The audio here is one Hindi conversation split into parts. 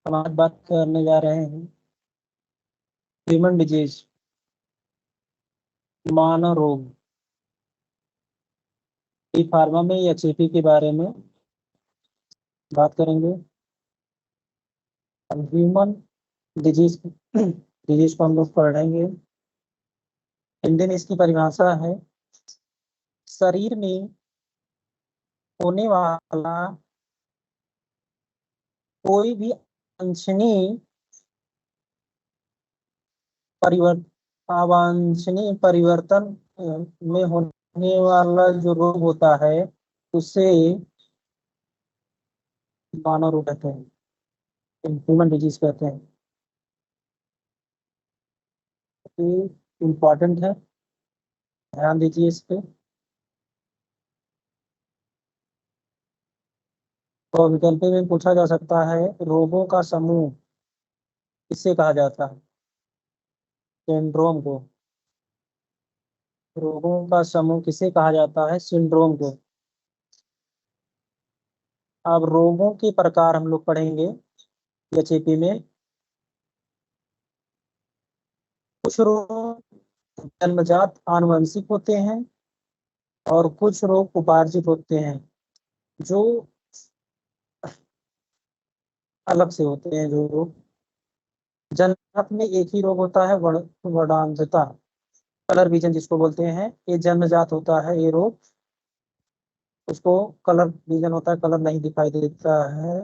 हम आज बात करने जा रहे हैं ह्यूमन डिजीज, मानव रोग, ई फार्मा में या चीपी के बारे में बात करेंगे। ह्यूमन डिजीज डिजीज को हम लोग पढ़ेंगे। हिंदी में इसकी परिभाषा है शरीर में होने वाला कोई भी अवांछनीय परिवर्तन, अवांछनीय परिवर्तन में होने वाला जो रोग होता है उसे मानव रोग कहते हैं, ह्यूमन डिजीज कहते हैं। इम्पोर्टेंट है, ध्यान दीजिए इस पे। तो विकल्प में पूछा जा सकता है रोगों का समूह किससे कहा जाता है। सिंड्रोम को। रोगों का समूह किसे कहा जाता है, सिंड्रोम को। अब रोगों के प्रकार हम लोग पढ़ेंगे एचएपी में। कुछ रोग जन्मजात आनुवंशिक होते हैं और कुछ रोग उपार्जित होते हैं, जो अलग से होते हैं। जो रोग जन्मजात में एक ही रोग होता है, वर्णांधता, कलर विजन जिसको बोलते हैं, ये जन्मजात होता है ये रोग। उसको कलर विजन होता है, कलर नहीं दिखाई देता है।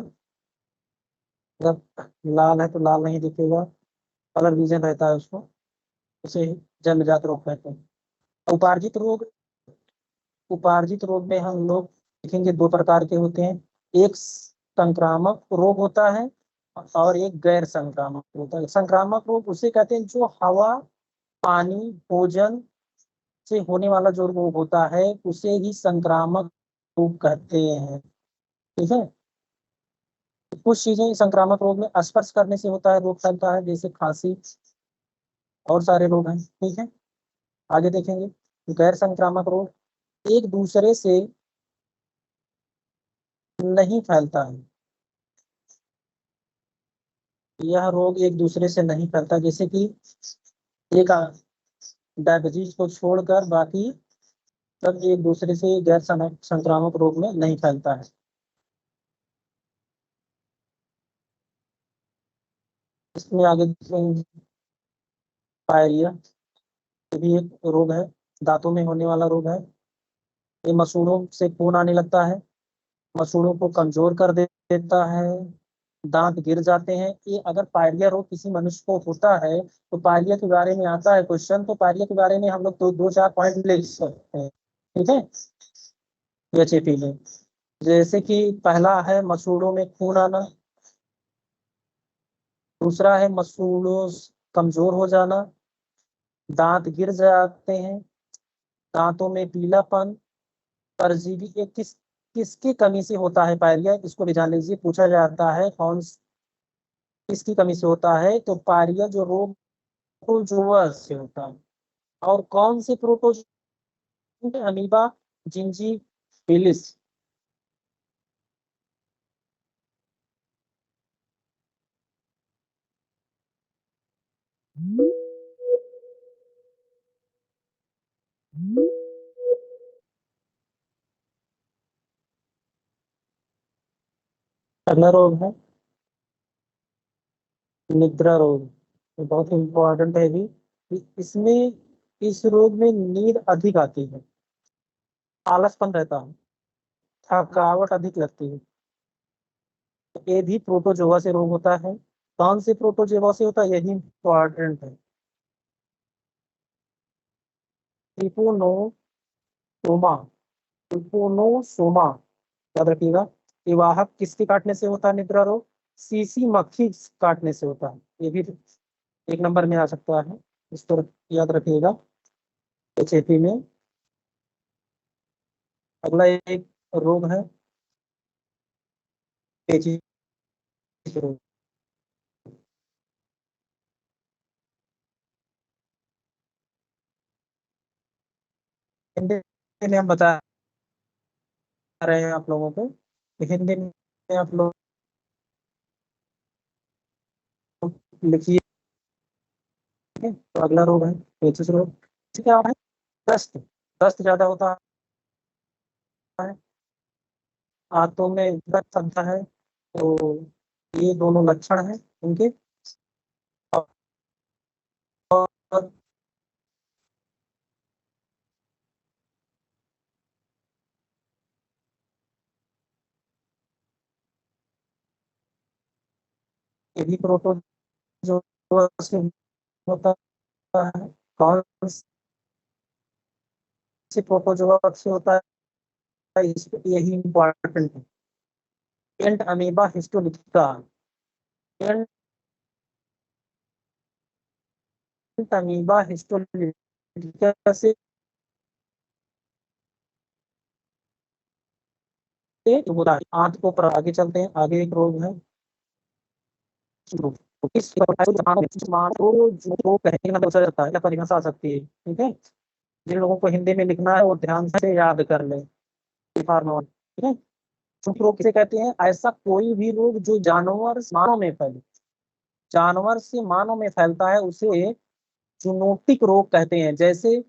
जब लाल है तो लाल नहीं दिखेगा, कलर विजन रहता है उसको, उसे जन्मजात रोग कहते हैं। उपार्जित रोग, उपार्जित रोग में हम लोग देखेंगे दो प्रकार के होते हैं। एक संक्रामक रोग होता है और एक गैर संक्रामक होता है। संक्रामक रोग उसे कहते हैं जो हवा, पानी, भोजन से होने वाला जो रोग होता है उसे ही संक्रामक रोग कहते हैं। ठीक है। कुछ चीजें संक्रामक रोग में स्पर्श करने से होता है, रोग फैलता है, जैसे खांसी और सारे रोग हैं। ठीक है। आगे देखेंगे गैर संक्रामक रोग एक दूसरे से नहीं फैलता है। यह रोग एक दूसरे से नहीं फैलता, जैसे कि एक डायबिटीज को छोड़कर बाकी सब एक दूसरे से गैर संक्रामक रोग में नहीं फैलता है। इसमें आगे पायरिया, ये भी एक रोग है, दांतों में होने वाला रोग है। ये मसूड़ों से खून आने लगता है, मसूड़ों को कमजोर कर देता है, दांत गिर जाते हैं। ये अगर पायरिया रोग किसी मनुष्य को होता है तो पायरिया के बारे में आता है क्वेश्चन, तो पायरिया के बारे में हम लोग दो चार पॉइंट ले सकते हैं। ठीक है। एचएपी में जैसे कि पहला है मसूड़ों में खून आना, दूसरा है मसूड़ों कमजोर हो जाना, दांत गिर जाते हैं, दांतों में पीलापन, परजीवी। ये किसकी कमी से होता है पायरिया, इसको भी जान लीजिए। पूछा जाता है कौन किसकी कमी से होता है, तो पायरिया जो रोग प्रोटोजोआ से होता है। और कौन से प्रोटोजोआ, अमीबा, जिंजी बिलिस। अगला रोग है निद्रा रोग। ये बहुत इंपॉर्टेंट है भी। इसमें इस रोग में नींद अधिक आती है, आलसपन रहता है, थकावट अधिक लगती है। ये भी प्रोटोजोआ से रोग होता है। कौन से प्रोटोजोआ से होता है, यही इंपॉर्टेंट है। ट्रिपोनोसोमा, ट्रिपोनोसोमा याद रखिएगा। ये वाहक किसके काटने से होता है निद्रा रोग, सीसी मक्खी काटने से होता है। ये भी एक नंबर में आ सकता है, इसको याद रखिएगा एचएपी में। अगला एक रोग है पेचिश रोग। हिंदी में हम बता रहे हैं आप लोगों को, हिंदी में आप लोग लिखिए। तो अगला रोग है पेचिश रोग। ठीक है, दस्त। दस्त ज्यादा होता है, हाथों में दर्द आता है। तो ये दोनों लक्षण हैं उनके। और ये भी प्रोटोजोआ से होता है। कौन से प्रोटोजोआ से होता है, यही इम्पोर्टेंट है। एंट अमीबा हिस्टोलिथिका। एंट अमीबा हिस्टोलिथिका से होता है। आंत को आगे चलते हैं, आगे एक रोग है इस जो कहने का दूसरा जाता है या परिभाषा आ सकती है। ठीक है, जिन लोगों को हिंदी में लिखना है वो ध्यान से याद कर ले। ठीक है, चूक रोग किसे कहते हैं? ऐसा कोई भी रोग जो जानवर से मानव में फैले, जानवर से मानव में फैलता है उसे जूनोटिक रोग कहते हैं। जैसे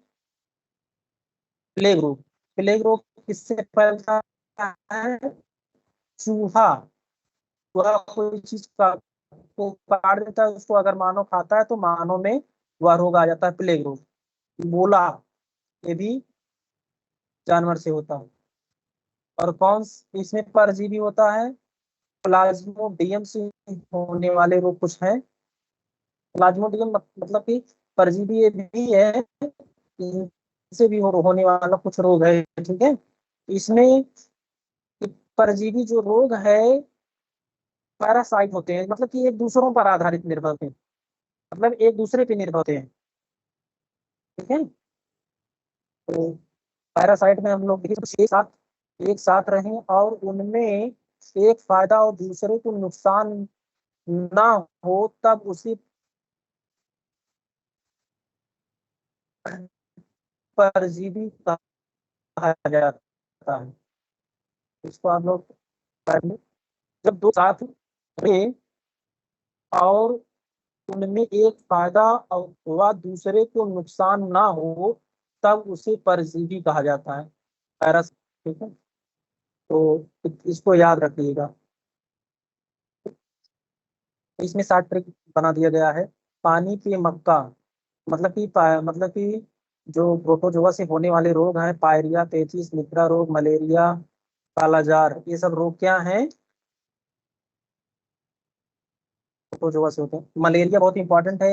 प्लेग रोग। प्लेग रोग किससे फैलता है? चूहा, वह कोई चीज का को काट देता है, उसको अगर मानव खाता है तो मानव में वह रोग आ जाता है, प्लेग रोग। इबोला, ये भी जानवर से होता है। और इसमें परजीवी होता है? प्लाज्मोडियम से होने वाले रोग कुछ है। प्लाज्मोडियम मतलब कि परजीवी ये भी है, इनसे भी होने वाला कुछ रोग है। ठीक है, इसमें परजीवी जो रोग है पैरासाइट होते हैं, मतलब कि एक दूसरों पर आधारित निर्भर होते हैं, मतलब एक दूसरे पे निर्भर होते हैं। ठीक है, तो पैरासाइट में हम लोग देखिए एक साथ रहें और उनमें एक फायदा और दूसरे को नुकसान ना हो, तब उसी परजीवी कहा जाता है। इसको आप लोग पढ़िए। जब दो साथ रहे और उनमें एक फायदा और व दूसरे को नुकसान ना हो, तब उसे परजीवी कहा जाता है, पैरास। ठीक है, तो इसको याद रखिएगा। इसमें 60 ट्रिक बना दिया गया है। पानी पे मक्का, मतलब कि जो प्रोटोजोआ से होने वाले रोग हैं, पायरिया, पेचिस, निद्रा रोग, मलेरिया, कालाजार, ये सब रोग क्या हैं? प्रोटोजोआ से होते हैं। मलेरिया बहुत इंपॉर्टेंट है,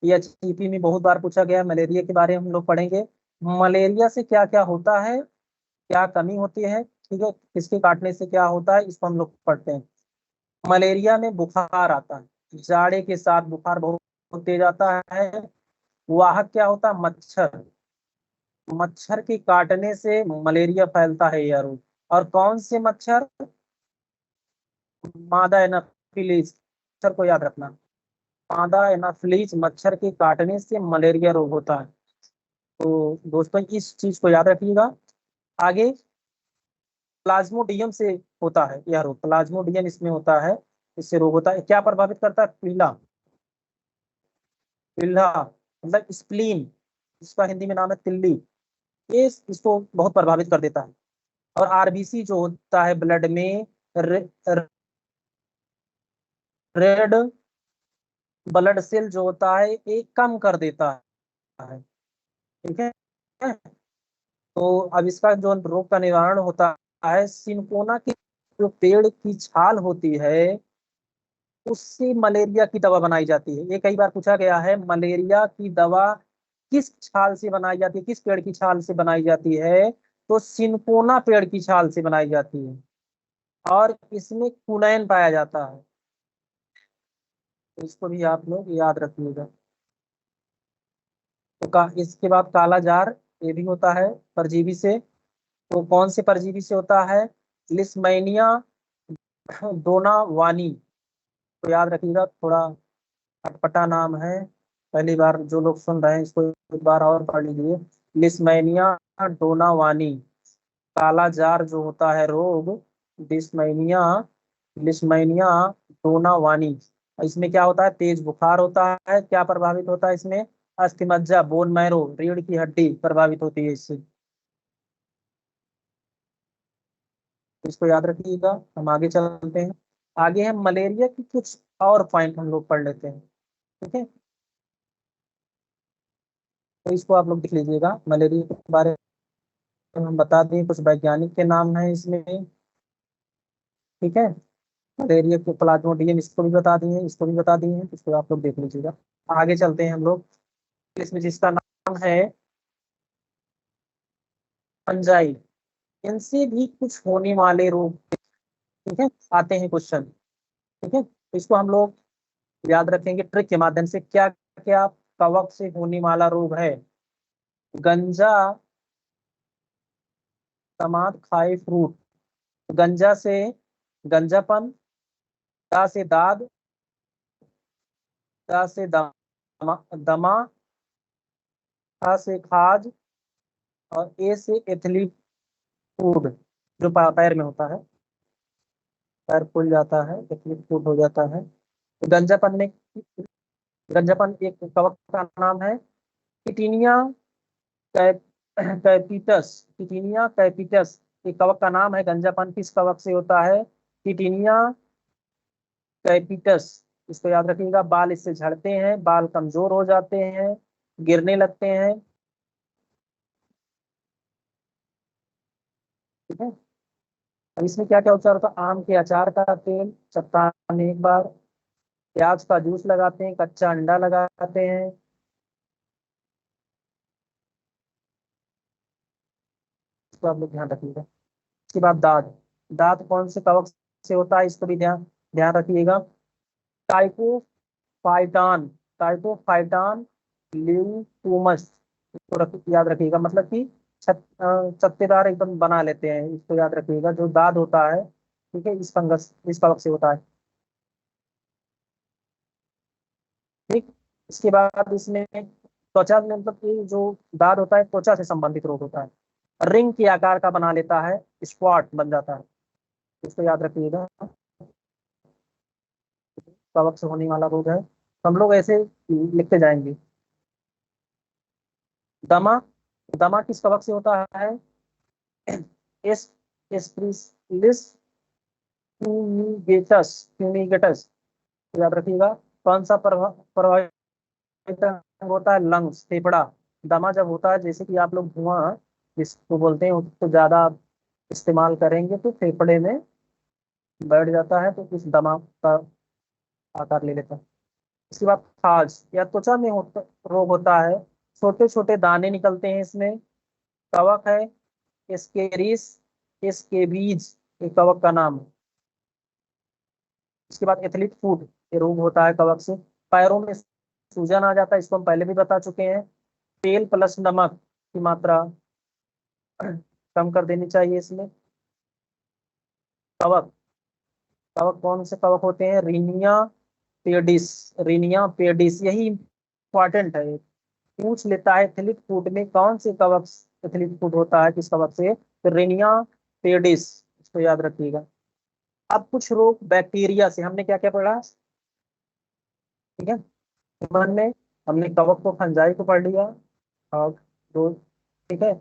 ये एचटीपी में बहुत बार पूछा गया है। मलेरिया के बारे में हम लोग पढ़ेंगे। मलेरिया से क्या क्या होता है, क्या कमी होती है, ठीक है, किसके काटने से क्या होता है, इसको हम लोग पढ़ते हैं। मलेरिया में बुखार आता है, जाड़े के साथ बुखार बहुत तेज आता है। वाहक क्या होता है? मच्छर। मच्छर के काटने से मलेरिया फैलता है यार। और कौन से मच्छर? मादा एनाफिलीज, मच्छर को याद रखना। मादा एनाफिलीज मच्छर के काटने से मलेरिया रोग होता है। तो दोस्तों इस चीज को याद रखिएगा। आगे प्लाज्मोडियम से होता है यह रोग, प्लाज्मोडियम इसमें होता है, इससे रोग होता है। क्या प्रभावित करता है? पीला, पीला मतलब स्प्लीन, इसका हिंदी में नाम है तिल्ली। ये इसको बहुत प्रभावित कर देता है। और आरबीसी जो होता है ब्लड में, रे, रेड ब्लड सेल जो होता है ये कम कर देता है। ठीक है, तो अब इसका जो रोग का निवारण होता है, सिनकोना की जो पेड़ की छाल होती है उससे मलेरिया की दवा बनाई जाती है। ये कई बार पूछा गया है, मलेरिया की दवा किस छाल से बनाई जाती है, किस पेड़ की छाल से बनाई जाती है? तो सिनकोना पेड़ की छाल से बनाई जाती है, और इसमें कुनैन पाया जाता है। तो इसको भी आप लोग याद रखिएगा। तो इसके बाद काला जार, ये भी होता है परजीवी से। तो कौन से परजीवी से होता है? लिस्मैनिया डोनावानी। तो याद रखिएगा, थोड़ा अटपटा नाम है, पहली बार जो लोग सुन रहे हैं इसको एक बार और पढ़ लीजिए। लिस्मैनिया डोनावानी। काला जार जो होता है रोग, लिस्मैनिया लिस्मैनिया डोनावानी, इसमें क्या होता है, तेज बुखार होता है। क्या प्रभावित होता है इसमें, अस्थिमज्जा, बोन मैरो, रीढ़ की हड्डी प्रभावित होती है इससे। इसको याद रखिएगा। हम आगे चलते हैं। आगे हम मलेरिया की कुछ और पॉइंट हम लोग पढ़ लेते हैं। ठीक है, तो इसको आप लोग देख लीजिएगा। मलेरिया के बारे में हम बता दें, कुछ वैज्ञानिक के नाम है इसमें। ठीक है, मलेरिया के प्लाज्मोडियम, इसको भी बता दिए, इसको भी बता दिए हैं, इसको आप लोग देख लीजिएगा। आगे चलते हैं हम लोग। इसमें जिसका नाम है फंजाई, इनसे भी कुछ होने वाले रोग, ठीक है, आते हैं क्वेश्चन। ठीक है, तो इसको हम लोग याद रखेंगे ट्रिक के माध्यम से। क्या क्या कवक से होने वाला रोग है। गंजा तमात खाए फ्रूट, गंजा से गंजापन, दा से दाद, दा से दमा, दमा, खा से खाज, और ए से एथलीट फूड, जो पैर में होता है, पैर फूल जाता है, एथलीट फूड हो जाता है। तो गंजापन एक कवक का नाम है। किटिनिया कैप, कैपिटस, किटिनिया कैपिटस एक कवक का नाम है। गंजापन किस कवक से होता है, किटिनिया कैपिटस। इसको याद रखिएगा। बाल इससे झड़ते हैं, बाल कमजोर हो जाते हैं, गिरने लगते हैं। ठीक है, अब इसमें क्या क्या उपचार होता है, आम के अचार का तेल सप्ताह में एक बार, प्याज का जूस लगाते हैं, कच्चा अंडा लगाते हैं। इसको आप लोग ध्यान रखिएगा। इसके बाद दाद, दाद कौन से कवक से होता है, इसको भी ध्यान ध्यान रखिएगा। टाइकोफाइटान, टाइकोफाइटान ल्यूकोमस, इसको याद रखिएगा। मतलब कि चत्तेदार एकदम बना लेते हैं, इसको याद रखिएगा। जो दाद होता है, ठीक है, इस फंगस, इस कवक से होता है। ठीक, इसके बाद इसमें त्वचा में, मतलब कि जो दाद होता है त्वचा से संबंधित रोग होता है। रिंग के आकार का बना लेता है, स्पॉट बन जाता है, इसको याद रखिएगा। कवक से होने वाला रोग है, हम लोग ऐसे लिखते जाएंगे। दमा, दमा किस कवक से होता है, एस एस्प्रिलिस फ्यूमिगेटस, फ्यूमिगेटस, याद रखिएगा। कौन सा प्रभावित अंग होता है, लंग्स, फेफड़ा। दमा जब होता है, जैसे कि आप लोग धुआं जिसको बोलते हैं उसको ज्यादा इस्तेमाल करेंगे तो फेफड़े में बैठ जाता है, तो इस दमा का आकार ले लेता है। इसके बाद खाज या त्वचा में रोग होता है, छोटे छोटे दाने निकलते हैं इसमें। कवक है एस्केरिस, एस्केबीज, ये कवक का नाम है। इसके बाद एथलीट फूट, ये रोग होता है कवक से। पैरों में सूजन आ जाता है, इसको हम पहले भी बता चुके हैं। तेल प्लस नमक की मात्रा कम कर देनी चाहिए इसमें। कवक, कवक कौन से कवक होते हैं, रीनिया पेडिस, रीनिया पेडिस, यही इंपॉर्टेंट है, पूछ लेता है एथलीट फूड में कौन से कवक एथलीट फूड होता है, किस कवक से, तो रेनिया पेडिस, इसको याद रखिएगा। अब कुछ रोग बैक्टीरिया से, हमने क्या क्या पढ़ा, ठीक है, मन में हमने कवक को, फंजाई को पढ़ लिया, और दो, ठीक है,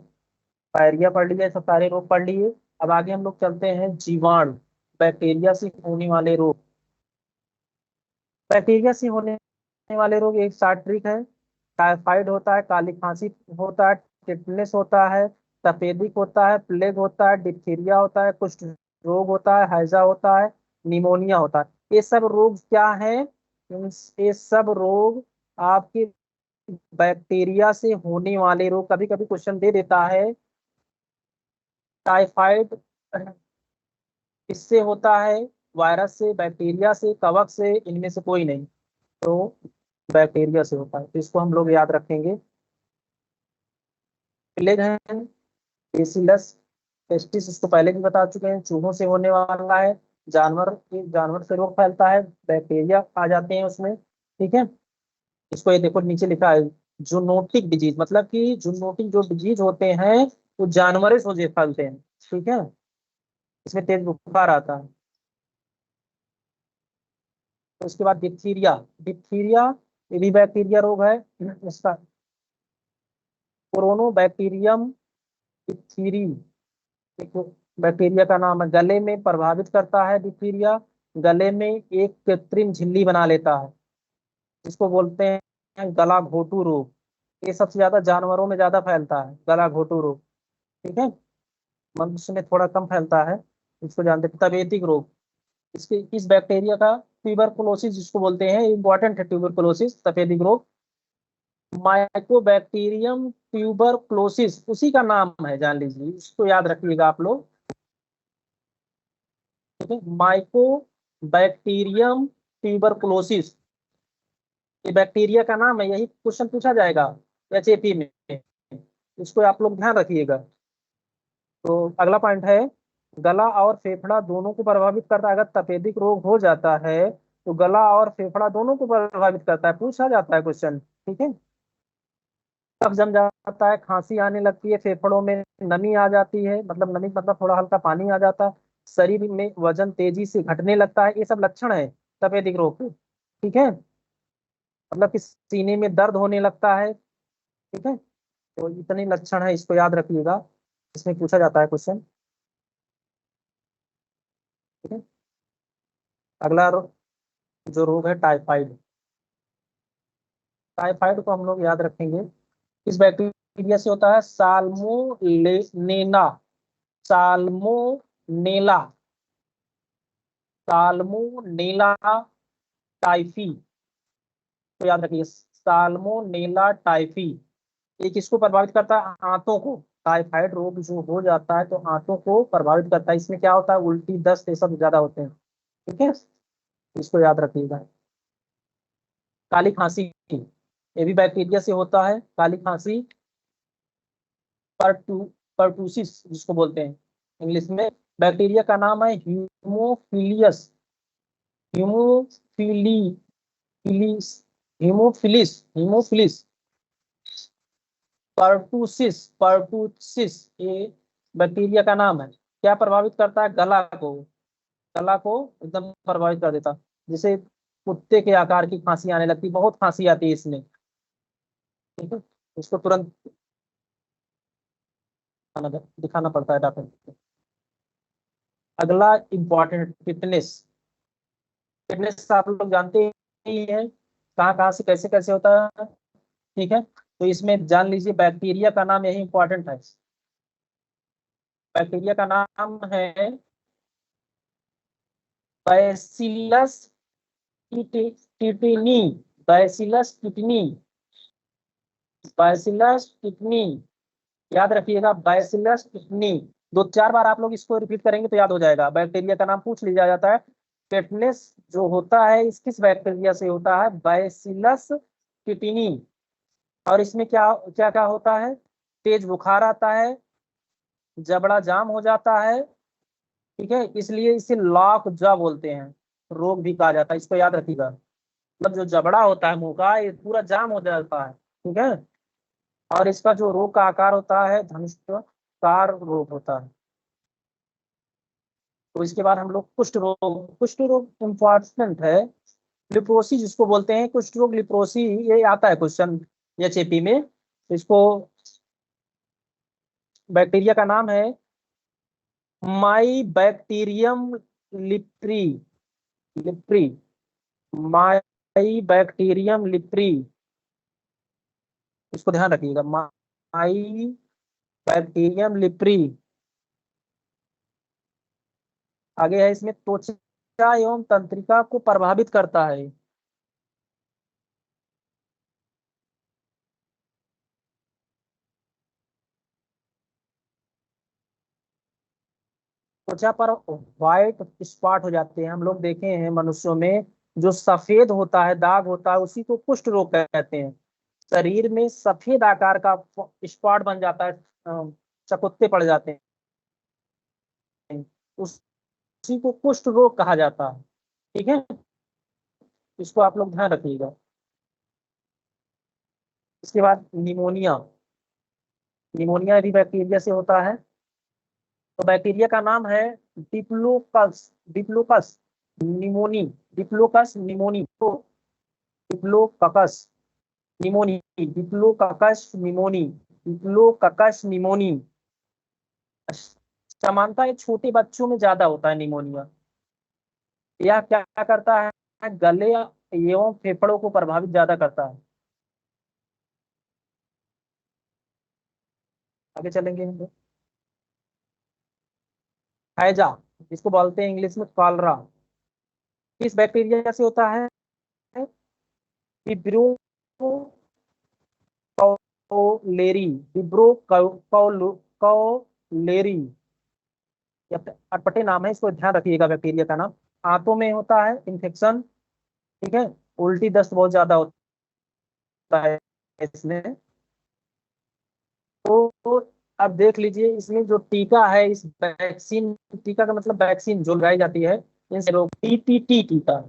पायरिया पढ़ लिया, सब सारे रोग पढ़ लिए। अब आगे हम लोग चलते हैं जीवाणु, बैक्टीरिया से होने वाले रोग। बैक्टीरिया से होने वाले रोग एक सात ट्रिक है। टाइफाइड होता है, काली खांसी होता है, टिटनेस होता है, तपेदिक होता है, प्लेग होता है, डिप्थीरिया होता है, कुष्ठ रोग होता है, हैजा होता है, निमोनिया होता है। ये सब रोग क्या है, ये सब रोग आपके बैक्टीरिया से होने वाले रोग। कभी कभी क्वेश्चन दे देता है टाइफाइड किससे होता है, वायरस से, बैक्टीरिया से, कवक से, इनमें से कोई नहीं, तो बैक्टीरिया से होता है, तो इसको हम लोग याद रखेंगे। प्लेग है बेसिलस पेस्टिस, इसको पहले भी बता चुके हैं, चूहों से होने वाला है। जानवर से रोग फैलता है, बैक्टीरिया आ जाते हैं उसमें। ठीक है, इसको ये देखो नीचे लिखा है, जूनोटिक डिजीज, मतलब कि जूनोटिक जो डिजीज होते हैं वो जानवरों से फैलते हैं। ठीक है, इसमें तेज बुखार आता है। तो उसके बाद डिप्थीरिया, डिप्थीरिया ये भी बैक्टीरिया रोग है। इसका कोरोनोबैक्टीरियम डिप्थीरी, देखो बैक्टीरिया का नाम है, गले में प्रभावित करता है डिप्थीरिया, गले में एक कृत्रिम झिल्ली बना लेता है, जिसको बोलते हैं गला घोटू रोग। ये सबसे ज्यादा जानवरों में ज्यादा फैलता है गला घोटू रोग, ठीक है। मनुष्य में थोड़ा कम फैलता है, इसको जानते हैं तपेदिक रोग। इसके इस बैक्टीरिया का ट्यूबरकुलोसिस जिसको बोलते हैं, इंपॉर्टेंट है ट्यूबरकुलोसिस तपेदिक रोग। माइकोबैक्टीरियम ट्यूबरकुलोसिस उसी का नाम है, जान लीजिए, इसको याद रखिएगा आप लोग, ठीक है। माइकोबैक्टीरियम ट्यूबरकुलोसिस ये बैक्टीरिया का नाम है, यही क्वेश्चन पूछा जाएगा एचएपी में, इसको आप लोग ध्यान रखिएगा। तो अगला पॉइंट है, गला और फेफड़ा दोनों को प्रभावित करता है। अगर तपेदिक रोग हो जाता है तो गला और फेफड़ा दोनों को प्रभावित करता है, पूछा जाता है क्वेश्चन, ठीक है। कफ जम जाता है, खांसी आने लगती है, फेफड़ों में नमी आ जाती है, मतलब नमी मतलब थोड़ा हल्का पानी आ जाता है, शरीर में वजन तेजी से घटने लगता है, ये सब लक्षण है तपेदिक रोग के, ठीक है। मतलब कि सीने में दर्द होने लगता है, ठीक है। तो इतने लक्षण है, इसको याद रखिएगा, इसमें पूछा जाता है क्वेश्चन, ठीक है। अगला जो रोग है टाइफाइड, टाइफाइड को हम लोग याद रखेंगे, किस बैक्टीरिया से होता है, साल्मोनेला, साल्मोनेला, साल्मोनेला टाइफी, तो याद रखिए साल्मोनेला टाइफी। ये किसको प्रभावित करता है, आंतों को। टाइफाइड रोग जो हो जाता है तो आंतों को प्रभावित करता है, इसमें क्या होता है, उल्टी दस्त ये सब ज्यादा होते हैं, ठीक है, इसको याद रखिएगा। काली खांसी, ये भी बैक्टीरिया से होता है, काली खांसी, परटू परटूसिस जिसको बोलते हैं इंग्लिश में, बैक्टीरिया का नाम है Haemophilus, haemophili philis Haemophilus, Haemophilus pertussis, pertussis ये बैक्टीरिया का नाम है। क्या प्रभावित करता है, गला को, गला को एकदम प्रभावित कर देता, जिसे कुत्ते के आकार की खांसी आने लगती, बहुत खांसी आती है इसमें, ठीक है। इसको तुरंत दिखाना पड़ता है डॉक्टर को। अगला इंपॉर्टेंट फिटनेस, फिटनेस आप लोग जानते ही हैं कहाँ कहाँ से कैसे कैसे होता है, ठीक है। तो इसमें जान लीजिए बैक्टीरिया का नाम यही इंपॉर्टेंट है, बैक्टीरिया का नाम है बैसिलस टिटनी, बैसिलस टिटनी, बैसिलस टिटनी, याद रखिएगा बैसिलस टिटनी। दो चार बार आप लोग इसको रिपीट करेंगे तो याद हो जाएगा, बैक्टीरिया का नाम पूछ लिया जाता है। फिटनेस जो होता है इस किस बैक्टीरिया से होता है, बैसिलस टिटनी। और इसमें क्या क्या क्या होता है, तेज बुखार आता है, जबड़ा जाम हो जाता है, ठीक है, इसलिए इसे लॉक जॉ बोलते हैं, रोग भी कहा जाता है, इसको याद रखिएगा। मतलब जो जबड़ा होता है मुंह का ये पूरा जाम हो जाता है, ठीक है। और इसका जो रोग का आकार होता है धनुष्कार रोग होता है। तो इसके बाद हम लोग कुष्ठ रोग, कुष्ठ रोग इम्पोर्टेंट है, लिप्रोसी जिसको बोलते हैं, कुष्ठ रोग लिप्रोसी, ये आता है क्वेश्चन एचएपी में। तो इसको बैक्टीरिया का नाम है माई बैक्टीरियम लिप्री, लिप्री, माई बैक्टीरियम लिप्री, इसको ध्यान रखिएगा, माई बैक्टीरियम लिप्री। आगे है, इसमें त्वचा एवं तंत्रिका को प्रभावित करता है, त्वचा पर व्हाइट स्पॉट हो जाते हैं, हम लोग देखे हैं मनुष्यों में, जो सफेद होता है दाग होता है उसी को कुष्ठ रोग कहते हैं। शरीर में सफेद आकार का स्पॉट बन जाता है, चकुत्ते पड़ जाते हैं, उसी को कुष्ठ रोग कहा जाता है, ठीक है। इसको आप लोग ध्यान रखिएगा। इसके बाद निमोनिया, निमोनिया भी बैक्टीरिया से होता है। तो बैक्टीरिया का नाम है डिप्लोकस, डिप्लोकस निमोनी, डिप्लोकस निमोनी, तो डिप्लोकस निमोनी, डिप्लोकस निमोनी, डिप्लोकस निमोनी। समानता है छोटे बच्चों में ज्यादा होता है निमोनिया। यह क्या करता है, गले एवं फेफड़ों को प्रभावित ज्यादा करता है। आगे चलेंगे हम लोग। हैजा, इसको बोलते हैं इंग्लिश में कॉलरा, किस बैक्टीरिया से होता है, विब्रो कौलेरी, विब्रो कौलेरी, अटपटे नाम है, इसको ध्यान रखिएगा बैक्टीरिया का नाम। आंतों में होता है इन्फेक्शन, ठीक है, उल्टी दस्त बहुत ज्यादा होता है इसमें। तो अब देख लीजिए इसमें जो टीका है, इस वैक्सीन, टीका का मतलब वैक्सीन जो लगाई जाती है इन रोग, टीटीटी टीका,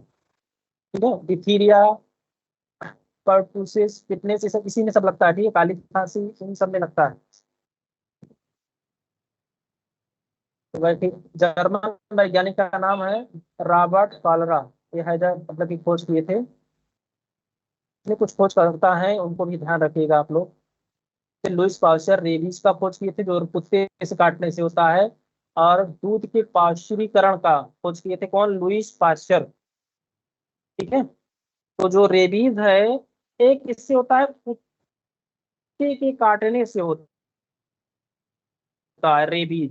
ठीक है, डिथीरिया, पर्टुसिस, फिटनेस, ये सब इसी में सब लगता है, ठीक है, काली खांसी इन सब में लगता है। तो जर्मन वैज्ञानिक का नाम है रॉबर्ट कॉलरा, ये हैजा मतलब की खोज किए थे। इसमें कुछ खोज करता है, उनको भी ध्यान रखिएगा आप लोग। फिर लुइस पाश्चर रेबीज का खोज किए थे, जो कुत्ते से काटने से होता है। और दूध के पाश्चुरीकरण का खोज किए थे कौन, लुइस पाश्चर, ठीक है। तो जो रेबीज है, एक इससे होता है, कुत्ते के काटने से होता है रेबीज,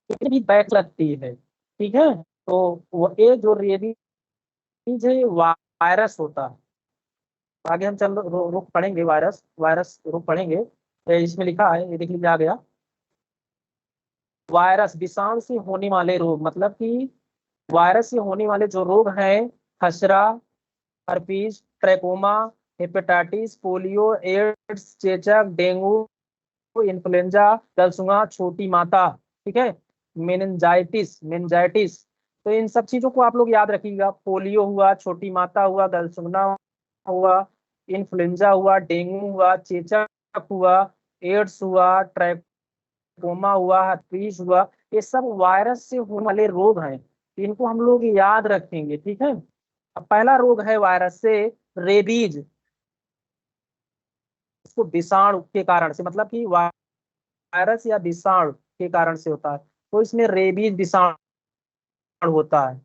इसमें भी बैक लगती है, ठीक है। तो वो ये जो रेबीज है वायरस होता है। आगे हम चल रुक पढ़ेंगे, वायरस वायरस रुक पढ़ेंगे। इसमें लिखा है, ये देख लीजिए आ गया, वायरस विषाणु से होने वाले रोग, मतलब कि वायरस से होने वाले जो रोग हैं, खसरा, herpes, trachoma, hepatitis, polio, AIDS, चेचक, डेंगू, इन्फ्लुएंजा, गलसूंगा, छोटी माता, ठीक है, मेनिंजाइटिस, मेनिंजाइटिस। तो इन सब चीजों को आप लोग याद रखिएगा, पोलियो हुआ, छोटी माता हुआ, गलसूंगा हुआ, इन्फ्लुएंजा हुआ, डेंगू हुआ, चेचक हुआ, एड्स हुआ, ट्रैकोमा हुआ, हर्पीज हुआ, ये सब वायरस से होने वाले रोग हैं, इनको हम लोग याद रखेंगे, ठीक है। अब पहला रोग है वायरस से, रेबीज, इसको विषाणु के कारण से, मतलब कि वायरस या विषाणु के कारण से होता है। तो इसमें रेबीज विषाणु होता है,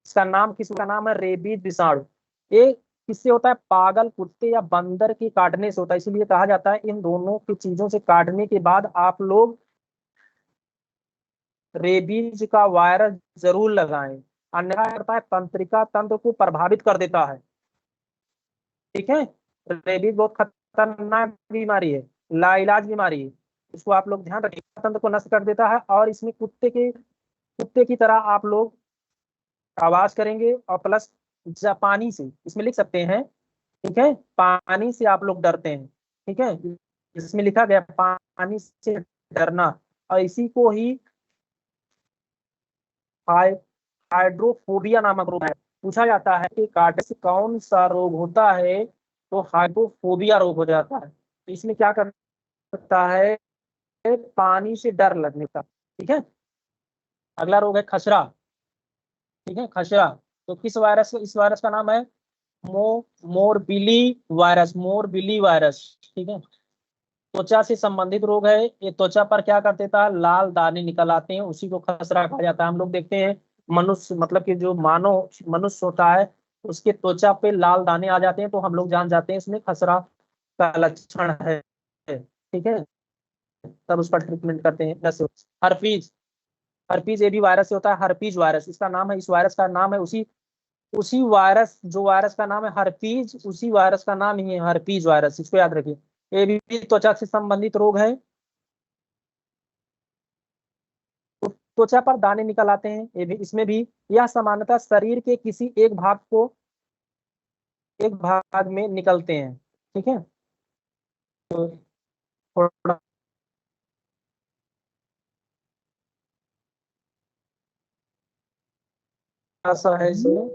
इसका नाम, किसका नाम है, रेबीज विषाणु। ये किससे होता है, पागल कुत्ते या बंदर के काटने से होता है, इसीलिए कहा जाता है इन दोनों की चीजों से काटने के बाद आप लोग रेबीज का वायरस जरूर लगाएं, अन्यथा करता है तंत्रिका तंत्र को प्रभावित कर देता है, ठीक है। रेबीज बहुत खतरनाक बीमारी है, लाइलाज बीमारी है, इसको आप लोग ध्यान रखिए, तंत्र को नष्ट कर देता है। और इसमें कुत्ते की तरह आप लोग आवाज करेंगे, और प्लस जापानी से इसमें लिख सकते हैं, ठीक है, पानी से आप लोग डरते हैं, ठीक है, इसमें लिखा गया पानी से डरना। और इसी को ही हाई हाइड्रोफोबिया नामक रोग है। पूछा जाता है कि काटने से कौन सा रोग होता है, तो हाइड्रोफोबिया रोग हो जाता है। तो इसमें क्या कर सकता है, पानी से डर लगने का, ठीक है। अगला रोग है खसरा, ठीक है, खसरा। तो किस वायरस, इस वायरस का नाम है मो मोरबिली वायरस, मोरबिली वायरस, ठीक है। त्वचा से संबंधित रोग है, ये त्वचा पर क्या कर देता है, लाल दाने निकल आते हैं, उसी को खसरा कहा जाता है। हम लोग देखते हैं मनुष्य, मतलब कि जो मानव मनुष्य होता है, उसके त्वचा पे लाल दाने आ जाते हैं, तो हम लोग जान जाते हैं इसमें खसरा का लक्षण है, ठीक है। तब उस पर ट्रीटमेंट करते हैं। जैसे हर्पीज, हर्पीज ये भी वायरस से होता है, हर्पीज वायरस इसका नाम है, इस वायरस का नाम है, उसी उसी वायरस, जो वायरस का नाम है हर्पीज, उसी वायरस का नाम ही है हर्पीज वायरस, इसको याद रखिए। ये भी त्वचा से संबंधित रोग है, तो त्वचा पर दाने निकल आते हैं, ये भी, इसमें भी यह सामान्यतः शरीर के किसी एक भाग में निकलते हैं, ठीक है। तो थोड़ा सा है इसमें,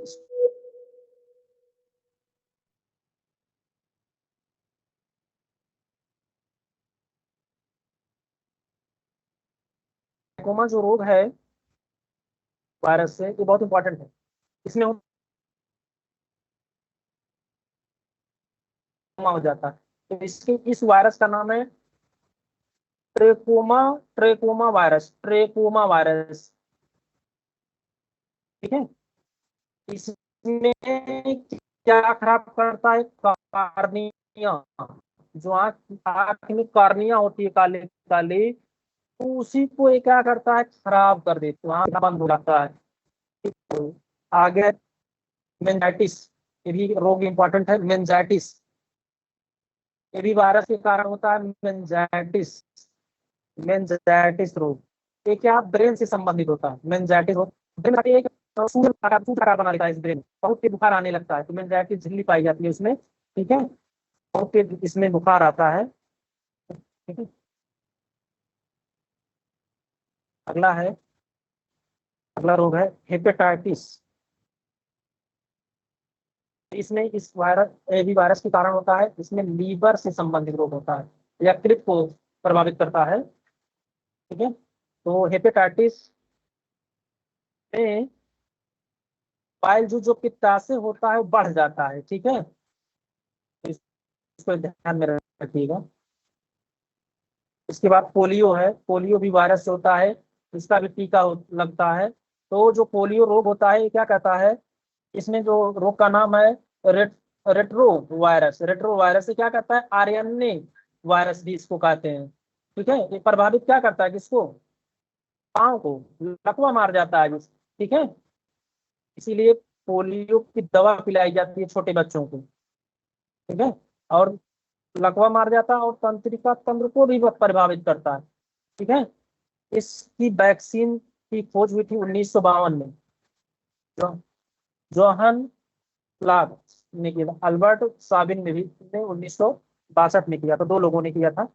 ट्रैकोमा जो रोग है वायरस से, ये बहुत इंपॉर्टेंट है। इसमें हो जाता है। तो इसके इस वायरस का नाम है trachoma, trachoma virus, trachoma virus. ठीक है। इसमें क्या खराब करता है? कार्निया, जो आँख में कार्निया होती है काले काले, तो उसी को ये क्या करता है? खराब कर देता है, आँख बंद हो जाता है। तो आगे मेनिंजाइटिस, ये भी रोग इंपॉर्टेंट है। मेनिंजाइटिस, ये भी वायरस के कारण होता है। मेनिंजाइटिस, मेनिंजाइटिस रोग, ये क्या ब्रेन से संबंधित होता है। मेनिंजाइटिस रोग ब्रेन में एक सूजन आकार बना लेता है, इस ब्रेन बहुत तेज बुखार आने लगता है, तो मेनिंजाइटिस झिल्ली पाई जाती है उसमें। ठीक है, बहुत तेज इसमें बुखार आता है। ठीक है। अगला है, अगला रोग है हेपेटाइटिस। इसमें इस वायरस, एबी वायरस के कारण होता है। इसमें लीवर से संबंधित रोग होता है, यकृत को प्रभावित करता है। ठीक है। तो हेपेटाइटिस में पाइल जो पित्ताशय होता है वो बढ़ जाता है। ठीक है, तो इसको ध्यान में रखिएगा। इसके बाद पोलियो है, पोलियो भी वायरस से होता है, इसका भी टीका लगता है। तो जो पोलियो रोग होता है ये क्या कहता है? इसमें जो रोग का नाम है रेट्रो वायरस, रेट्रो वायरस से क्या करता है? आरएनए वायरस भी इसको कहते हैं। ठीक है। ये प्रभावित क्या करता है? किसको? पाँव को, लकवा मार जाता है ठीक है। इसीलिए पोलियो की दवा पिलाई जाती है छोटे बच्चों को। ठीक है। और लकवा मार जाता है और तंत्रिका तंत्र को भी प्रभावित करता है। ठीक है। इसकी वैक्सीन की खोज हुई थी 1952 में। जो जोहन लाग ने किया था, अल्बर्ट साबिन ने 1962 में किया था, दो लोगों ने किया था।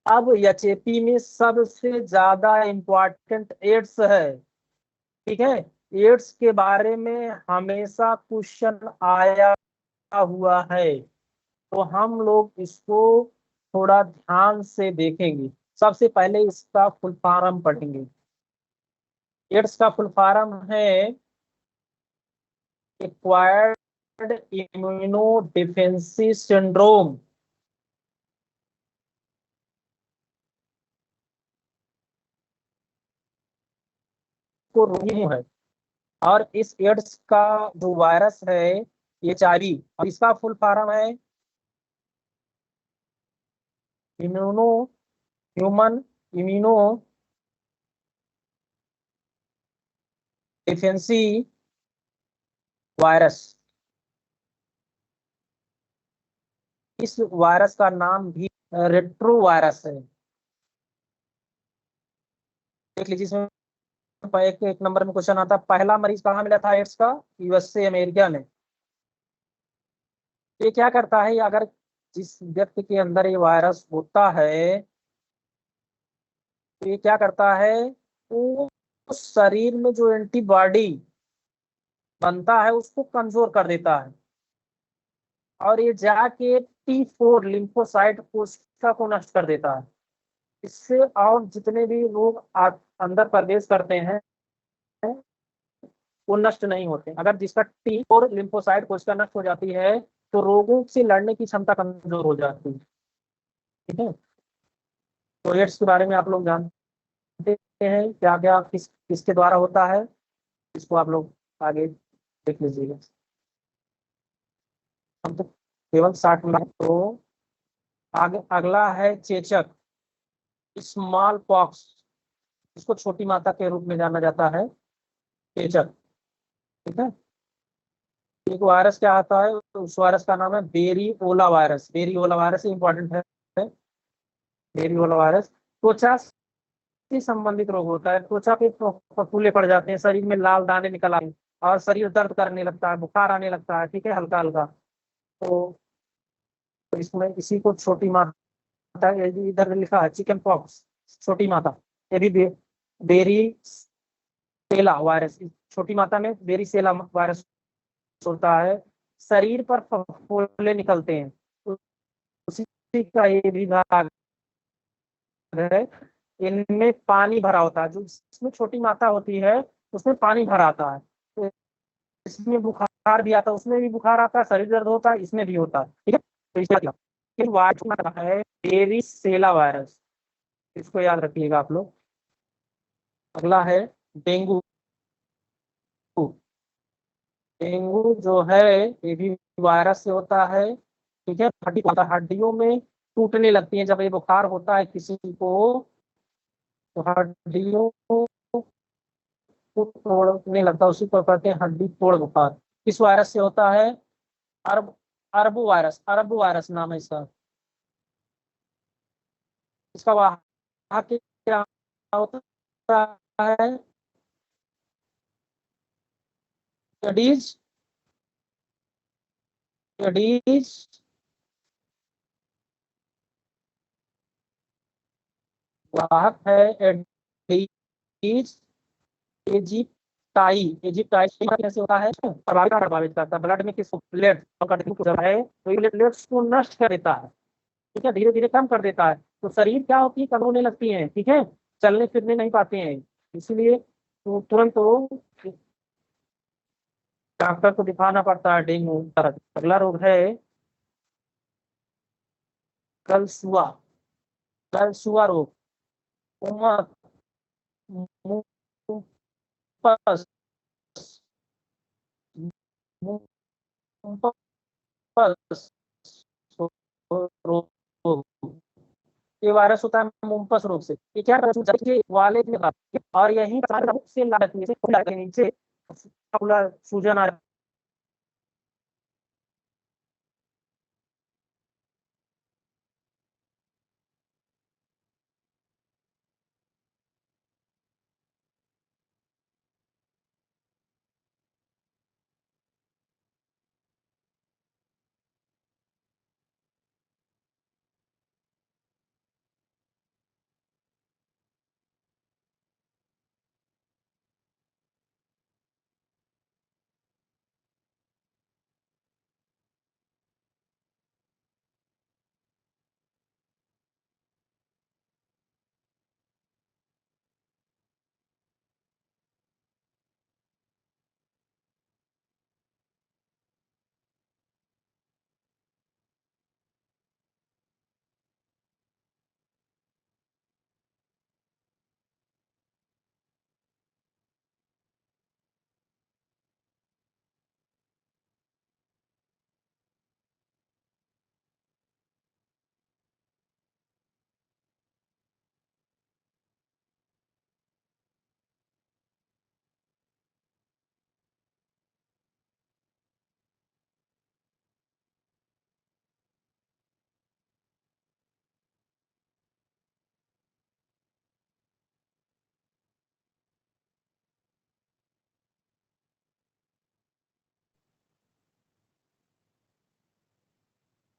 अब एचएपी में सबसे ज्यादा इंपॉर्टेंट एड्स है। ठीक है। एड्स के बारे में हमेशा क्वेश्चन आया हुआ है, तो हम लोग इसको थोड़ा ध्यान से देखेंगे। सबसे पहले इसका फुल फॉर्म पढ़ेंगे। एड्स का फुल फॉर्म है एक्वायर्ड इम्यूनो डिफेंसी सिंड्रोम। को रोगी है। और इस एड्स का जो वायरस है एचआईवी, और इसका फुल फॉर्म है इम्यूनो, ह्यूमन इम्यूनो डिफेंसी वायरस। इस वायरस का नाम भी रेट्रो वायरस है। देख लीजिए, इसमें एक नंबर में क्वेश्चन आता है, पहला मरीज कहाँ मिला था एड्स का? यूएसए, अमेरिका में। ये क्या करता है? अगर जिस व्यक्ति के अंदर ये वायरस होता है तो ये क्या करता है? वो उस शरीर में जो एंटीबॉडी बनता है उसको कमजोर कर देता है, और ये जाके T4 लिम्फोसाइट कोशिका को नष्ट कर देता है। इससे और जितने भी लोग अंदर प्रवेश करते हैं वो नष्ट नहीं होते। अगर जिसका T4 लिम्फोसाइट कोशिका नष्ट हो जाती है तो रोगों से लड़ने की क्षमता कमजोर हो जाती है। ठीक है। तो एड्स के बारे में आप लोग जानते हैं क्या क्या किसके द्वारा होता है, इसको आप लोग आगे देख लीजिएगा। हम तो केवल 60 मिनट। तो आगे अगला है चेचक, स्मॉल पॉक्स, इसको छोटी माता के रूप में जाना जाता है, चेचक। ठीक है। एक वायरस क्या आता है? तो उस वायरस का नाम है बेरीओला वायरस, बेरीओला वायरस इंपॉर्टेंट है। बेरीओला वायरस त्वचा से संबंधित रोग होता है। त्वचा पे फफूले पड़ जाते हैं, शरीर में लाल दाने निकल आते हैं, और शरीर दर्द करने लगता है, बुखार आने लगता है। ठीक है, हल्का हल्का। तो इसमें इसी को छोटी माता, ये भी इधर लिखा है चिकन पॉक्स, छोटी माता। ये भी बेरी सेला वायरस, छोटी माता में बेरी सेला वायरस होता है। शरीर पर फफोले निकलते हैं, उसी का ये भी भाग है। इनमें पानी भरा होता है, जो इसमें छोटी माता होती है उसमें पानी भरा आता है। तो इसमें बुखार भी आता है, उसमें भी बुखार आता है, शरीर दर्द होता है, इसमें भी होता है। ठीक है। तो इसका क्या, फिर वायरस है वेरिसेला वायरस, इसको याद रखिएगा आप लोग। अगला है डेंगू। डेंगू जो है ये भी वायरस से होता है, ठीक है। हड्डियों में टूटने लगती है जब ये बुखार होता है किसी को, तो हड्डियों को तोड़ने लगता है, उसी को कहते हैं हड्डी तोड़ बुखार। किस वायरस से होता है? अरब अरबू वायरस नाम है इसका। इसका वहाँ के क्या होता है? एडीज एडीज वाहक है एडीज इजिप्टाई कैसे होता है? प्रभावित करता है ब्लड में किसको? प्लेट है तो ये प्लेटलेट्स को नष्ट कर देता है, ठीक है, धीरे धीरे कम कर देता है। तो शरीर क्या होती है, कम होने लगती है, ठीक है, चलने फिरने नहीं पाते हैं। इसीलिए तो तुरंत तो डॉक्टर को दिखाना पड़ता है डेंगू। अगला रोग है कलसुआ। कलसुआ रोग। उमस, मुंहपस, मुंहपस रोग, ये वायरस होता है मुंहपस रोग से। ये क्या करता है कि वाले में और यही से नीचे सूजन आ।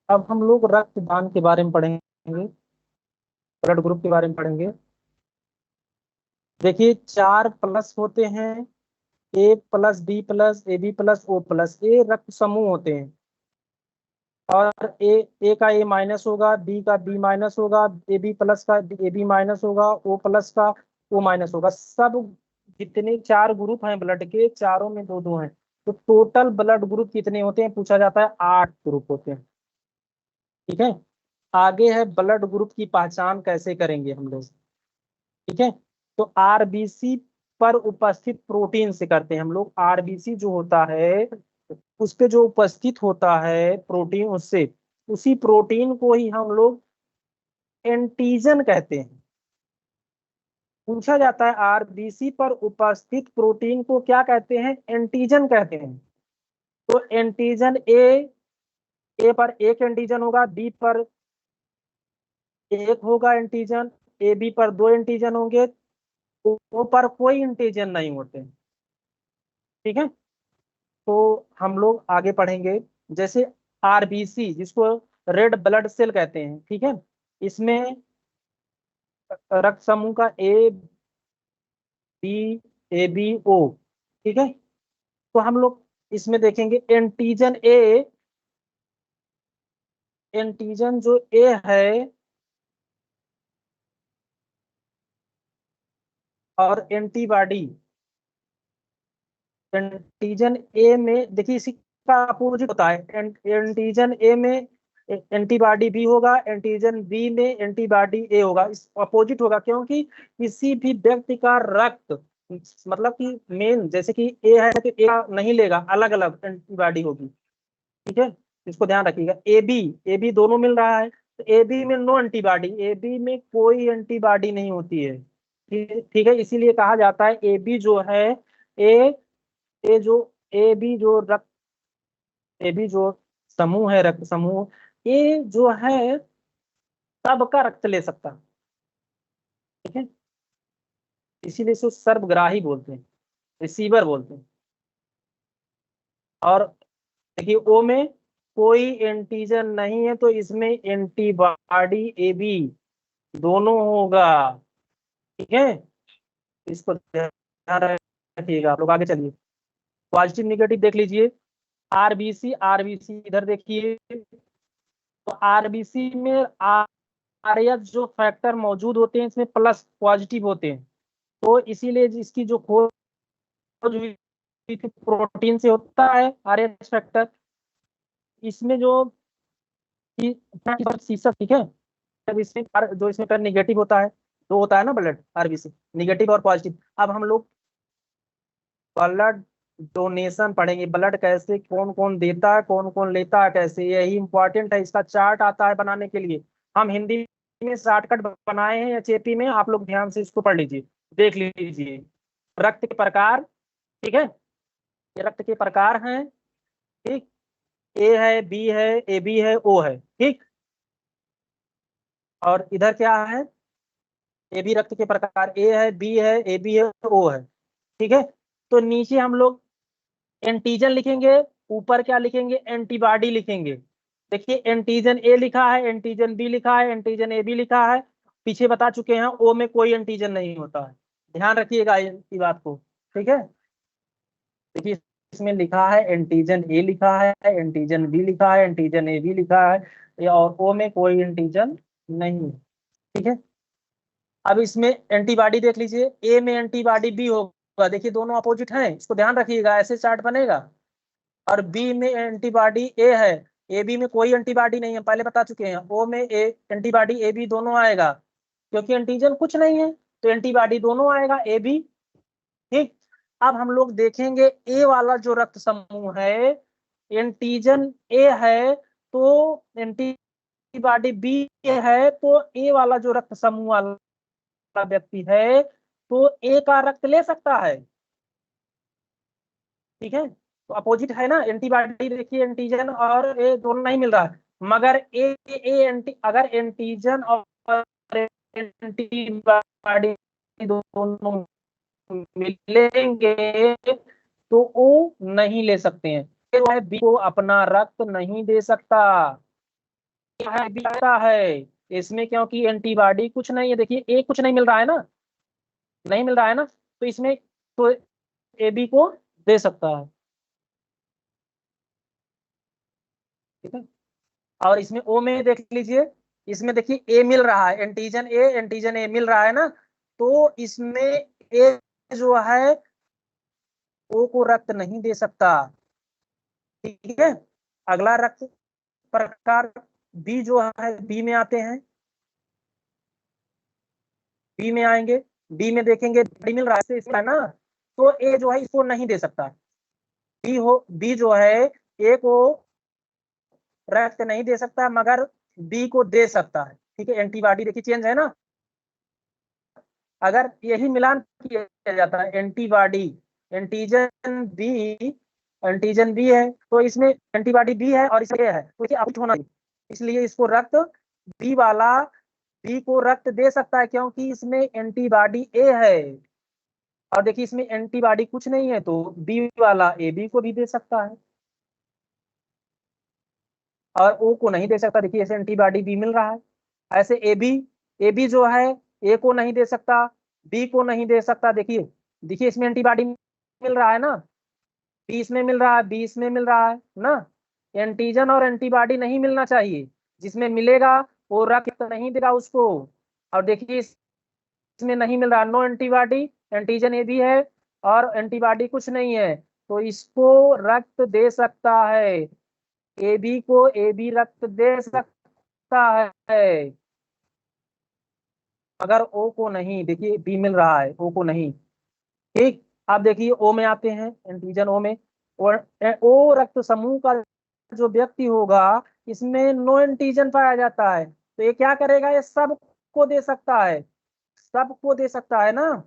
अब हम लोग रक्तदान के बारे में पढ़ेंगे, ब्लड ग्रुप के बारे में पढ़ेंगे। देखिए 4+ होते हैं, A+B+AB+O+, ये रक्त समूह होते हैं। और ए का A- होगा, बी का B- होगा, AB+ का AB- होगा, O+ का O- होगा। सब जितने 4 ग्रुप हैं ब्लड के, चारों में 2-2 हैं। तो टोटल ब्लड ग्रुप कितने होते हैं पूछा जाता है? 8 ग्रुप होते हैं, ठीक है। आगे है ब्लड ग्रुप की पहचान कैसे करेंगे हम लोग, ठीक है। तो आरबीसी पर उपस्थित प्रोटीन से करते हैं हम लोग। आरबीसी जो होता है उस पे जो उपस्थित होता है प्रोटीन, उससे उसी प्रोटीन को ही हम लोग एंटीजन कहते हैं। पूछा जाता है आरबीसी पर उपस्थित प्रोटीन को क्या कहते हैं? एंटीजन कहते हैं। तो एंटीजन ए पर एक एंटीजन होगा, बी पर एक होगा एंटीजन, ए बी पर 2 एंटीजन होंगे, ओ पर कोई एंटीजन नहीं होते, ठीक है। तो हम लोग आगे पढ़ेंगे। जैसे आरबीसी जिसको रेड ब्लड सेल कहते हैं, ठीक है, इसमें रक्त समूह का A B A B O, ठीक है। तो हम लोग इसमें देखेंगे एंटीजन जो ए है और एंटीबॉडी। एंटीजन ए में देखिए इसी का अपोजिट होता है। एंटीजन ए में एंटीबॉडी बी होगा, एंटीजन बी में एंटीबॉडी ए होगा, इस अपोजिट होगा, क्योंकि किसी भी व्यक्ति का रक्त, मतलब कि मेन जैसे कि ए है तो ए नहीं लेगा, अलग अलग एंटीबॉडी होगी, ठीक है, इसको ध्यान रखिएगा। ए बी दोनों मिल रहा है, तो ए बी में नो एंटीबॉडी, ए बी में कोई एंटीबॉडी नहीं होती है, ठीक है, इसीलिए कहा जाता है ए बी जो है, ए ए जो ए बी जो रक्त, ए बी जो समूह है, रक्त समूह, ये जो है सबका रक्त ले सकता है, ठीक है, इसीलिए इसको सर्वग्राही बोलते हैं, रिसीवर बोलते हैं। और देखिए ओ में कोई एंटीजन नहीं है, तो इसमें एंटीबॉडी ए बी दोनों होगा, ठीक है, इसको ध्यान रखिएगा। आप लोग आगे चलिए, पॉजिटिव निगेटिव देख लीजिए। आरबीसी, आरबीसी इधर देखिए, तो आरबीसी में आर एच जो फैक्टर मौजूद होते हैं इसमें प्लस पॉजिटिव होते हैं, तो इसीलिए इसकी जो खोज हुई थी प्रोटीन से होता है आर एच फैक्टर। इसमें जो शीर्षक, ठीक है, जब इसमें जो इसमें कर निगेटिव होता है, तो होता है ना ब्लड आरबीसी, निगेटिव और पॉजिटिव। अब हम लोग ब्लड डोनेशन पढ़ेंगे, ब्लड कैसे कौन कौन देता है, कौन कौन लेता है, कैसे, यही इंपॉर्टेंट है, इसका चार्ट आता है बनाने के लिए। हम हिंदी में शॉर्टकट बनाए हैं एचएपी में, आप लोग ध्यान से इसको पढ़ लीजिए, देख लीजिए। रक्त के प्रकार, ठीक है, ये रक्त के प्रकार हैं, ठीक, ए है, बी है, ए बी है, ओ है, ठीक, और इधर क्या है, ए बी रक्त के प्रकार ए है, बी है, ए बी है, ओ है, ठीक है। तो नीचे हम लोग एंटीजन लिखेंगे, ऊपर क्या लिखेंगे, एंटीबॉडी लिखेंगे। देखिए एंटीजन ए लिखा है, एंटीजन बी लिखा है, एंटीजन ए बी लिखा है, पीछे बता चुके हैं ओ में कोई एंटीजन नहीं होता है, ध्यान रखिएगा इस बात को, ठीक है। देखिए इसमें लिखा है एंटीजन ए लिखा है, एंटीजन बी लिखा है, एंटीजन ए बी लिखा है, और ओ में कोई एंटीजन नहीं है, ठीक है। अब इसमें एंटीबॉडी देख लीजिए, ए में एंटीबॉडी बी होगा, देखिए दोनों अपोजिट हैं, इसको ध्यान रखिएगा, ऐसे चार्ट बनेगा। और बी में एंटीबॉडी ए है, ए बी में कोई एंटीबॉडी नहीं है, पहले बता चुके हैं। ओ में ए एंटीबॉडी ए बी दोनों आएगा, क्योंकि एंटीजन कुछ नहीं है, तो एंटीबॉडी दोनों आएगा ए बी, ठीक। अब हम लोग देखेंगे ए वाला जो रक्त समूह है, एंटीजन ए है, तो एंटीबॉडी बी है, तो ए वाला जो रक्त समूह वाला व्यक्ति है, तो ए का रक्त ले सकता है, ठीक है। तो अपोजिट है ना, एंटीबॉडी देखिए, एंटीजन और ए दोनों नहीं मिल रहा है, मगर अगर एंटीजन और एंटीबॉडी दोनों मिलेंगे तो वो नहीं ले सकते हैं, जो है बी को अपना रक्त नहीं दे सकता, है बी आता है इसमें, क्योंकि एंटीबॉडी कुछ नहीं है, देखिए ए कुछ नहीं मिल रहा है ना, नहीं मिल रहा है ना, तो इसमें तो ए बी को दे सकता है, ठीक है। और इसमें ओ में देख लीजिए, इसमें देखिए ए मिल रहा है, एंटीजन ए मिल रहा है ना, तो इसमें ए जो है ओ को रक्त नहीं दे सकता, ठीक है। अगला रक्त प्रकार बी जो है, बी में आते हैं, बी में आएंगे, बी में देखेंगे बी मिल रहा है इसमें ना, तो ए जो है इसको नहीं दे सकता, बी जो है ए को रक्त नहीं दे सकता, मगर बी को दे सकता है, ठीक है। एंटीबॉडी देखिए चेंज है ना, अगर यही मिलान किया जाता है antibody, antigen B antigen B है, तो इसमें एंटीबॉडी बी है और इसमें ए है, तो इसे आउट होना, इसलिए इसको रक्त बी वाला बी को रक्त दे सकता है, क्योंकि इसमें एंटीबॉडी ए है, और देखिए इसमें एंटीबॉडी कुछ नहीं है, तो बी वाला ए बी को भी दे सकता है, और ओ को नहीं दे सकता, देखिए ऐसे एंटीबॉडी बी मिल रहा है। ऐसे ए बी जो है ए को नहीं दे सकता, बी को नहीं दे सकता, देखिए देखिए इसमें एंटीबॉडी मिल रहा है ना, बी इसमें मिल रहा है, बी इसमें मिल रहा है ना, एंटीजन और एंटीबॉडी नहीं मिलना चाहिए, जिसमें मिलेगा वो रक्त नहीं देगा उसको, और देखिए इसमें नहीं मिल रहा, नो एंटीबॉडी, एंटीजन ए भी है और एंटीबॉडी कुछ नहीं है, तो इसको रक्त दे सकता है, ए बी को ए बी रक्त दे सकता है, अगर ओ को नहीं, देखिए बी मिल रहा है, ओ को नहीं। ठीक, आप देखिए ओ में आते हैं, एंटीजन ओ में, और ओ रक्त समूह का जो व्यक्ति होगा, इसमें नो एंटीजन पाया जाता है, तो ये क्या करेगा, ये सबको दे सकता है, सबको दे सकता है ना,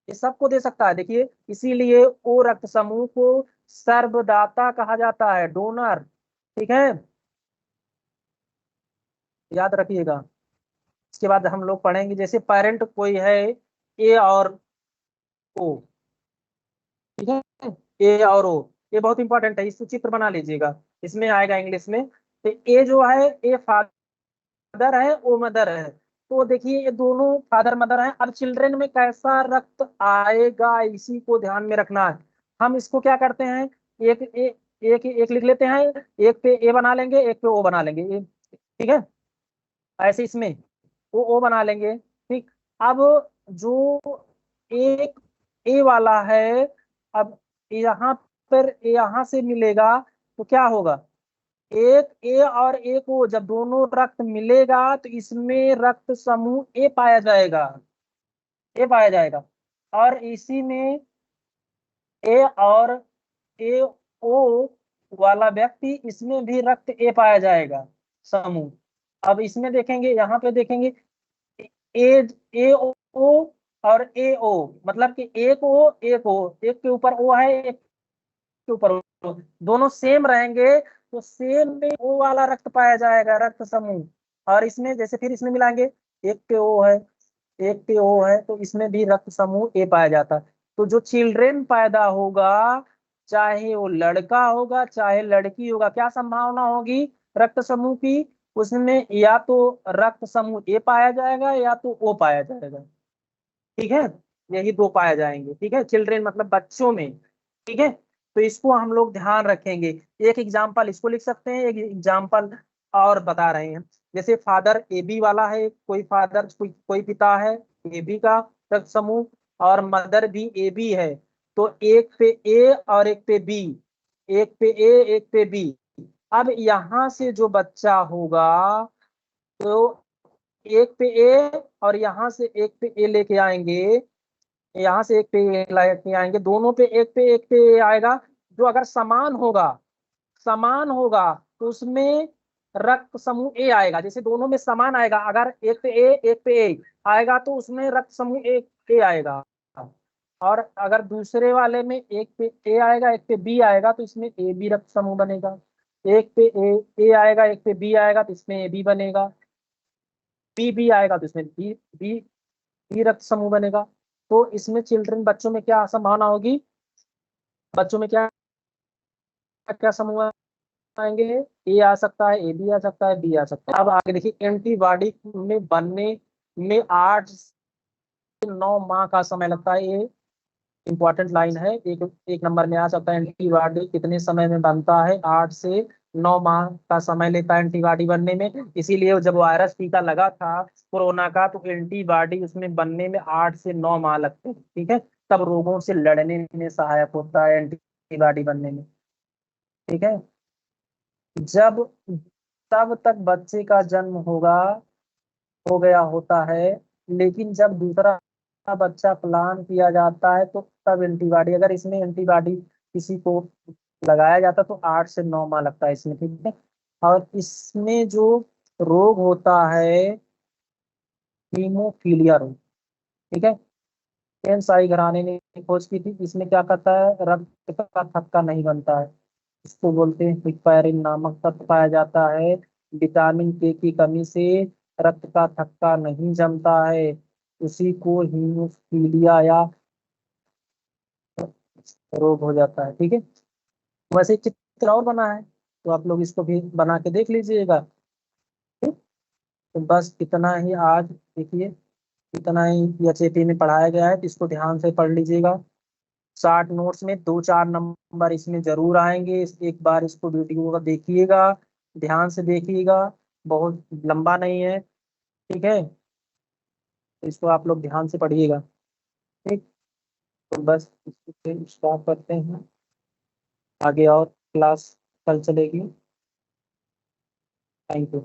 ये सबको दे सकता है। देखिए इसीलिए ओ रक्त समूह को सर्वदाता कहा जाता है, डोनर। ठीक है, याद रखिएगा। इसके बाद हम लोग पढ़ेंगे, जैसे पेरेंट कोई है, ए और ओ। ठीक है, ए और ओ, ये बहुत इंपॉर्टेंट है, इसको चित्र बना लीजिएगा, इसमें आएगा इंग्लिश में। तो ए जो है, ए फादर है, ओ मदर है, तो देखिए ये दोनों फादर मदर है। अब चिल्ड्रन में कैसा रक्त आएगा, इसी को ध्यान में रखना है। हम इसको क्या करते हैं, एक एक लिख लेते हैं, एक पे ए बना लेंगे, एक पे ओ बना लेंगे, ठीक है, ऐसे इसमें ओ बना लेंगे। ठीक, अब जो एक ए वाला है, अब यहाँ पर यहाँ से मिलेगा, तो क्या होगा, एक ए और एक ओ, जब दोनों रक्त मिलेगा तो इसमें रक्त समूह ए पाया जाएगा, ए पाया जाएगा। और इसी में ए और ए ओ वाला व्यक्ति, इसमें भी रक्त ए पाया जाएगा, समूह। अब इसमें देखेंगे, यहाँ पे देखेंगे, ए ए ओ और ए ओ, मतलब कि एक ओ एक ओ, एक के ऊपर ओ है, एक के ऊपर ओ, दोनों सेम रहेंगे, तो सेम में ओ वाला रक्त पाया जाएगा, रक्त समूह। और इसमें जैसे फिर इसमें मिलाएंगे, एक पे ओ है, एक पे ओ है, तो इसमें भी रक्त समूह ए पाया जाता है। तो जो चिल्ड्रेन पैदा होगा, चाहे वो लड़का होगा चाहे लड़की होगा, क्या संभावना होगी रक्त समूह की, उसमें या तो रक्त समूह ए पाया जाएगा या तो ओ पाया जाएगा। ठीक है, यही दो पाए जाएंगे। ठीक है, चिल्ड्रेन मतलब बच्चों में। ठीक है, तो इसको हम लोग ध्यान रखेंगे। एक एग्जाम्पल इसको लिख सकते हैं, एक एग्जाम्पल और बता रहे हैं। जैसे फादर ए बी वाला है, कोई फादर कोई पिता है ए बी का रक्त समूह, और मदर भी ए बी है, तो एक पे ए और एक पे बी, एक पे ए एक पे बी। अब यहाँ से जो बच्चा होगा, तो एक पे ए और यहाँ से एक पे ए लेके आएंगे, यहाँ से एक पे ए लेके आएंगे, दोनों पे एक पे ए आएगा, जो अगर समान होगा, समान होगा, तो उसमें रक्त समूह ए आएगा। जैसे दोनों में समान आएगा, अगर एक पे ए एक पे ए आएगा, तो उसमें रक्त समूह ए आएगा। और अगर दूसरे वाले में एक पे ए आएगा एक पे बी आएगा, तो इसमें ए बी रक्त समूह बनेगा। एक पे ए आएगा एक पे बी आएगा, तो इसमें ए बी बनेगा। बी बी आएगा तो इसमें बी बी बी रक्त समूह बनेगा। तो इसमें चिल्ड्रन बच्चों में क्या संभावना होगी, बच्चों में क्या क्या समूह आएंगे, ए आ सकता है, ए बी आ सकता है, बी आ सकता है। अब आगे देखिए, एंटीबॉडी में बनने में 8 से 9 माह का समय लगता है, ये इंपॉर्टेंट लाइन है, एक नंबर में आ सकता है। एंटीबॉडी कितने समय में बनता है, 8 से 9 माह का समय लेता है एंटीबॉडी बनने में। इसीलिए जब वायरस टीका लगा था कोरोना का, तो एंटीबॉडी उसमें बनने में 8 से 9 माह लगते हैं। ठीक है, तब रोगों से लड़ने में सहायक होता है एंटीबॉडी बनने में। ठीक है, जब तब तक बच्चे का जन्म हो गया होता है, लेकिन जब दूसरा बच्चा प्लान किया जाता है, तो तब एंटीबॉडी, अगर इसमें एंटीबॉडी किसी को लगाया जाता, तो 8 से 9 माह लगता है इसमें। ठीक है, और इसमें जो रोग होता है, हीमोफीलिया रोग। ठीक है, एन साई घराने ने खोज की थी। इसमें क्या करता है, रक्त का थक्का नहीं बनता है, इसको बोलते हैं हिस्पैरिन नामक तत्व पाया जाता है। विटामिन के की कमी से रक्त का थक्का नहीं जमता है, उसी को हीमोफीलिया या रोग हो जाता है। ठीक है, वैसे एक चित्र और बना है, तो आप लोग इसको भी बना के देख लीजिएगा। ठीक? तो बस इतना ही आज, देखिए इतना ही एचएपी में पढ़ाया गया है, तो इसको ध्यान से पढ़ लीजिएगा। 60 नोट्स में 2-4 नंबर इसमें जरूर आएंगे। एक बार इसको वीडियो को देखिएगा, ध्यान से देखिएगा, बहुत लंबा नहीं है। ठीक है, तो इसको आप लोग ध्यान से पढ़िएगा। ठीक, तो बस इसको स्टार्ट करते हैं आगे और क्लास। कल चलेगी। Thank you.